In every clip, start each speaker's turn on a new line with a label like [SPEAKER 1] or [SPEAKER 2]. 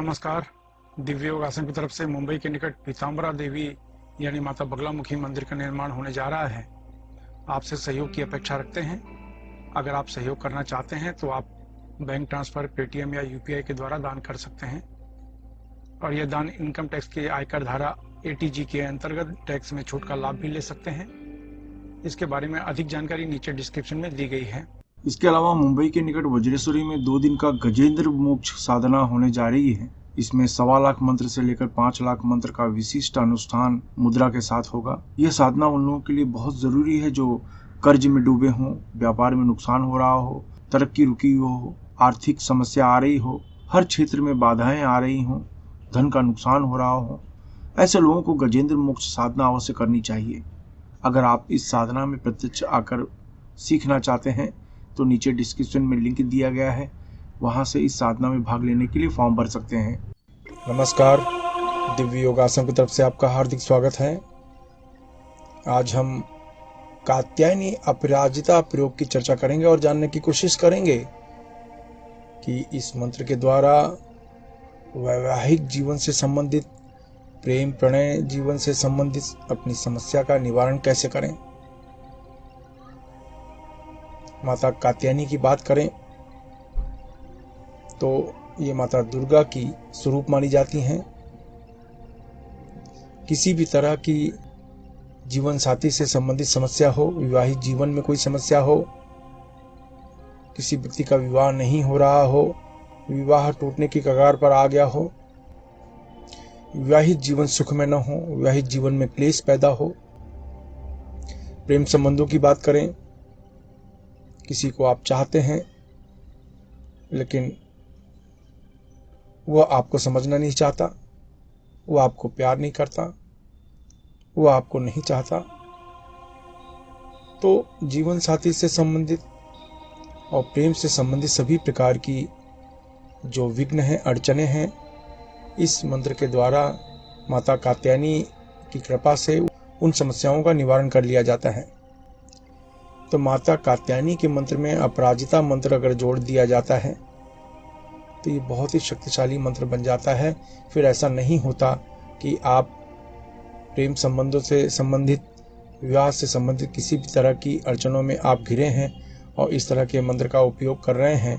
[SPEAKER 1] नमस्कार। दिव्य योगासन की तरफ से मुंबई के निकट पीताम्बरा देवी यानी माता बगलामुखी मंदिर का निर्माण होने जा रहा है। आपसे सहयोग की अपेक्षा रखते हैं। अगर आप सहयोग करना चाहते हैं तो आप बैंक ट्रांसफर, पेटीएम या यूपीआई के द्वारा दान कर सकते हैं और यह दान इनकम टैक्स के आयकर धारा एटीजी के अंतर्गत टैक्स में छूट का लाभ भी ले सकते हैं। इसके बारे में अधिक जानकारी नीचे डिस्क्रिप्शन में दी गई है।
[SPEAKER 2] इसके अलावा मुंबई के निकट वज्रेश्वरी में 2 दिन का गजेंद्र मोक्ष साधना होने जा रही है। इसमें 1.25 लाख मंत्र से लेकर 5 लाख मंत्र का विशिष्ट अनुष्ठान मुद्रा के साथ होगा। यह साधना उन लोगों के लिए बहुत जरूरी है जो कर्ज में डूबे हों, व्यापार में नुकसान हो रहा हो, तरक्की रुकी हो, आर्थिक समस्या आ रही हो, हर क्षेत्र में बाधाएं आ रही हों, धन का नुकसान हो रहा हो। ऐसे लोगों को गजेंद्र मोक्ष साधना अवश्य करनी चाहिए। अगर आप इस साधना में प्रत्यक्ष आकर सीखना चाहते हैं तो नीचे डिस्क्रिप्शन में लिंक दिया गया है, वहां से इस साधना में भाग लेने के लिए फॉर्म भर सकते हैं।
[SPEAKER 3] नमस्कार, दिव्य योगासन की तरफ से आपका हार्दिक स्वागत है। आज हम कात्यायनी अपराजिता प्रयोग की चर्चा करेंगे और जानने की कोशिश करेंगे कि इस मंत्र के द्वारा वैवाहिक जीवन से संबंधित, प्रेम प्रणय जीवन से संबंधित अपनी समस्या का निवारण कैसे करें। माता कात्यायनी की बात करें तो ये माता दुर्गा की स्वरूप मानी जाती हैं। किसी भी तरह की जीवन साथी से संबंधित समस्या हो, विवाहित जीवन में कोई समस्या हो, किसी व्यक्ति का विवाह नहीं हो रहा हो, विवाह टूटने की कगार पर आ गया हो, विवाहित जीवन सुख में न हो, विवाहित जीवन में क्लेश पैदा हो, प्रेम संबंधों की बात करें, किसी को आप चाहते हैं लेकिन वह आपको समझना नहीं चाहता, वह आपको प्यार नहीं करता, वह आपको नहीं चाहता, तो जीवन साथी से संबंधित और प्रेम से संबंधित सभी प्रकार की जो विघ्न हैं, अड़चने हैं, इस मंत्र के द्वारा माता कात्यायनी की कृपा से उन समस्याओं का निवारण कर लिया जाता है। तो माता कात्यायनी के मंत्र में अपराजिता मंत्र अगर जोड़ दिया जाता है तो ये बहुत ही शक्तिशाली मंत्र बन जाता है। फिर ऐसा नहीं होता कि आप प्रेम संबंधों से संबंधित, विवाह से संबंधित किसी भी तरह की अड़चनों में आप घिरे हैं और इस तरह के मंत्र का उपयोग कर रहे हैं,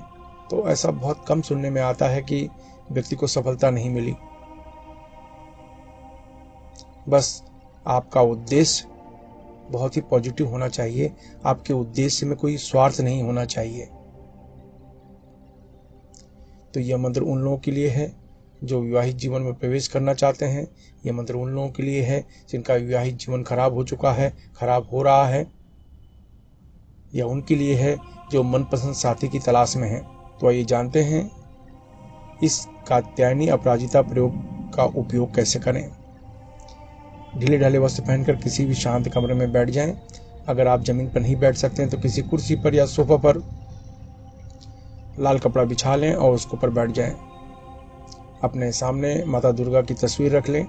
[SPEAKER 3] तो ऐसा बहुत कम सुनने में आता है कि व्यक्ति को सफलता नहीं मिली। बस आपका उद्देश्य बहुत ही पॉजिटिव होना चाहिए, आपके उद्देश्य में कोई स्वार्थ नहीं होना चाहिए। तो यह मंत्र उन लोगों के लिए है जो विवाहित जीवन में प्रवेश करना चाहते हैं। यह मंत्र उन लोगों के लिए है जिनका विवाहित जीवन खराब हो चुका है, खराब हो रहा है, या उनके लिए है जो मनपसंद साथी की तलाश में है। तो आइए जानते हैं इस कात्यायनी अपराजिता प्रयोग का उपयोग कैसे करें। ढीले ढाले वस्त्र पहनकर किसी भी शांत कमरे में बैठ जाएं। अगर आप जमीन पर नहीं बैठ सकते हैं तो किसी कुर्सी पर या सोफा पर लाल कपड़ा बिछा लें और उसके ऊपर बैठ जाएं। अपने सामने माता दुर्गा की तस्वीर रख लें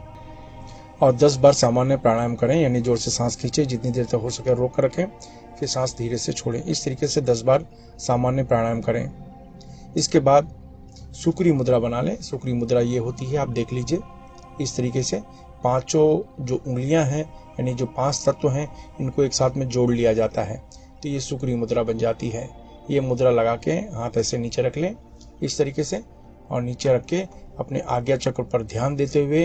[SPEAKER 3] और 10 बार सामान्य प्राणायाम करें, यानी जोर से सांस खींचें, जितनी देर तक हो सके रोक कर रखें, फिर सांस धीरे से छोड़ें। इस तरीके से 10 बार सामान्य प्राणायाम करें। इसके बाद सुक्री मुद्रा बना लें। सुक्री मुद्रा ये होती है, आप देख लीजिए, इस तरीके से पांचों जो उंगलियां हैं, यानी जो 5 तत्व हैं, इनको एक साथ में जोड़ लिया जाता है, तो ये सुक्री मुद्रा बन जाती है। ये मुद्रा लगा के हाथ ऐसे नीचे रख लें इस तरीके से, और नीचे रख के अपने आज्ञा चक्र पर ध्यान देते हुए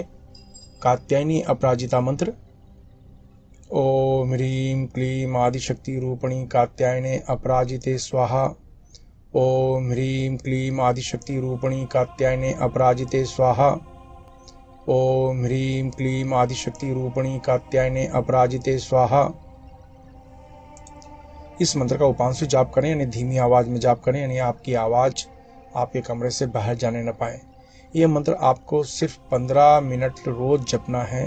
[SPEAKER 3] कात्यायनी अपराजिता मंत्र ओम ह्रीं क्लीं आदिशक्ति रूपिणी कात्यायने अपराजिते स्वाहा, ओम ह्रीं क्लीं आदिशक्ति रूपिणी कात्यायने अपराजिते स्वाहा, ओम ह्रीं क्लीं आदिशक्ति रूपिणी कात्यायने अपराजिते स्वाहा। इस मंत्र का उपांशु जाप करें, यानी धीमी आवाज में जाप करें, यानी आपकी आवाज आपके कमरे से बाहर जाने न पाए। यह मंत्र आपको सिर्फ 15 मिनट रोज जपना है,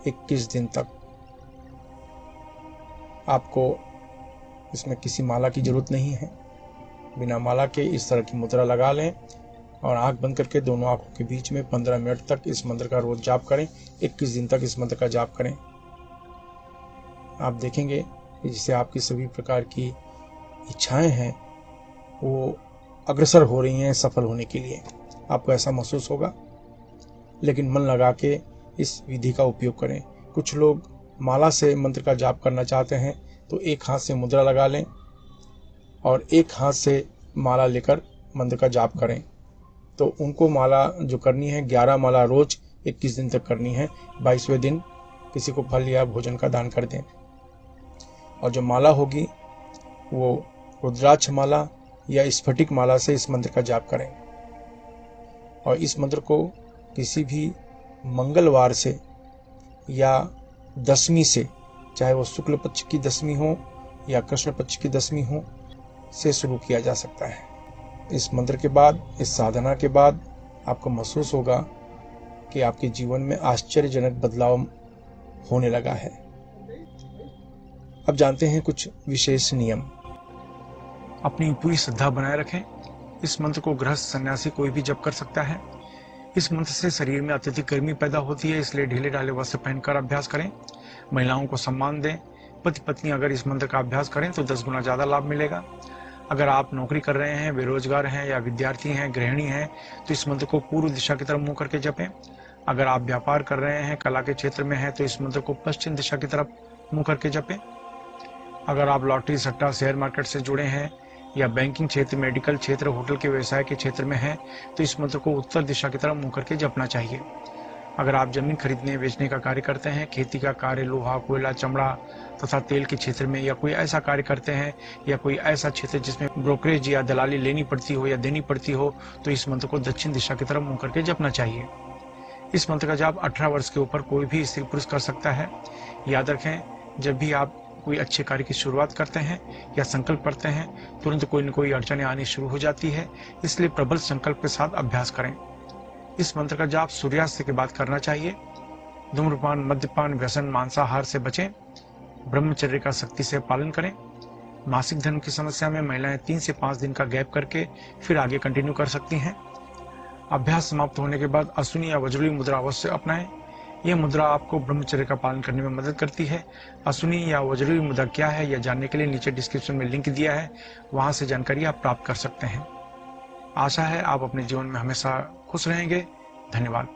[SPEAKER 3] 21 दिन तक। आपको इसमें किसी माला की जरूरत नहीं है। बिना माला के इस तरह की मुद्रा लगा लें और आंख बंद करके दोनों आंखों के बीच में 15 मिनट तक इस मंत्र का रोज जाप करें। 21 दिन तक इस मंत्र का जाप करें। आप देखेंगे कि जिससे आपकी सभी प्रकार की इच्छाएं हैं वो अग्रसर हो रही हैं सफल होने के लिए। आपको ऐसा महसूस होगा। लेकिन मन लगा के इस विधि का उपयोग करें। कुछ लोग माला से मंत्र का जाप करना चाहते हैं तो एक हाथ से मुद्रा लगा लें और एक हाथ से माला लेकर मंत्र का जाप करें। तो उनको माला जो करनी है 11 माला रोज 21 दिन तक करनी है। 22वें दिन किसी को फल या भोजन का दान कर दें। और जो माला होगी वो रुद्राक्ष माला या स्फटिक माला से इस मंत्र का जाप करें। और इस मंत्र को किसी भी मंगलवार से या दशमी से, चाहे वो शुक्ल पक्ष की दशमी हो या कृष्ण पक्ष की दशमी हो, से शुरू किया जा सकता है। इस मंत्र के बाद, इस साधना के बाद आपको महसूस होगा कि आपके जीवन में आश्चर्यजनक बदलाव होने लगा है। अब जानते हैं कुछ विशेष नियम।
[SPEAKER 1] अपनी पूरी श्रद्धा बनाए रखें। इस मंत्र को गृहस्थ सन्यासी कोई भी जप कर सकता है। इस मंत्र से शरीर में अत्यधिक गर्मी पैदा होती है, इसलिए ढीले ढाले वस्त्र पहनकर अभ्यास करें। महिलाओं को सम्मान दें। पति पत्नी अगर इस मंत्र का अभ्यास करें तो 10 गुना ज़्यादा लाभ मिलेगा। अगर आप नौकरी कर रहे हैं, बेरोजगार हैं या विद्यार्थी हैं, गृहिणी हैं, तो इस मंत्र को पूर्व दिशा की तरफ मुंह करके जपें। अगर आप व्यापार कर रहे हैं, कला के क्षेत्र में हैं, तो इस मंत्र को पश्चिम दिशा की तरफ मुंह करके जपें। अगर आप लॉटरी, सट्टा, शेयर मार्केट से जुड़े हैं या बैंकिंग क्षेत्र, मेडिकल क्षेत्र, होटल के व्यवसाय के क्षेत्र में हैं, तो इस मंत्र को उत्तर दिशा की तरफ मुंह करके जपना चाहिए। अगर आप जमीन खरीदने बेचने का कार्य करते हैं, खेती का कार्य, लोहा, कोयला, चमड़ा तथा तेल के क्षेत्र में, या कोई ऐसा कार्य करते हैं या कोई ऐसा क्षेत्र जिसमें ब्रोकरेज या दलाली लेनी पड़ती हो या देनी पड़ती हो, तो इस मंत्र को दक्षिण दिशा की तरफ मुंह करके जपना चाहिए। इस मंत्र का जाप 18 वर्ष के ऊपर कोई भी स्त्री पुरुष कर सकता है। याद रखें, जब भी आप कोई अच्छे कार्य की शुरुआत करते हैं या संकल्प करते हैं, तुरंत कोई न कोई अड़चनें आनी शुरू हो जाती है, इसलिए प्रबल संकल्प के साथ अभ्यास करें। इस मंत्र का जाप सूर्यास्त के बाद करना चाहिए। धूम्रपान, मद्यपान, व्यसन, मांसाहार से बचें। ब्रह्मचर्य का सख्ती से पालन करें। मासिक धर्म की समस्या में महिलाएं 3 से 5 दिन का गैप करके फिर आगे कंटिन्यू कर सकती हैं। अभ्यास समाप्त होने के बाद अश्विनी या वज्रली मुद्रा अवश्य अपनाएं। यह मुद्रा आपको ब्रह्मचर्य का पालन करने में मदद करती है। अश्विनी या वज्रली मुद्रा क्या है, यह जानने के लिए नीचे डिस्क्रिप्शन में लिंक दिया है, वहां से जानकारी आप प्राप्त कर सकते हैं। आशा है आप अपने जीवन में हमेशा खुश रहेंगे। धन्यवाद।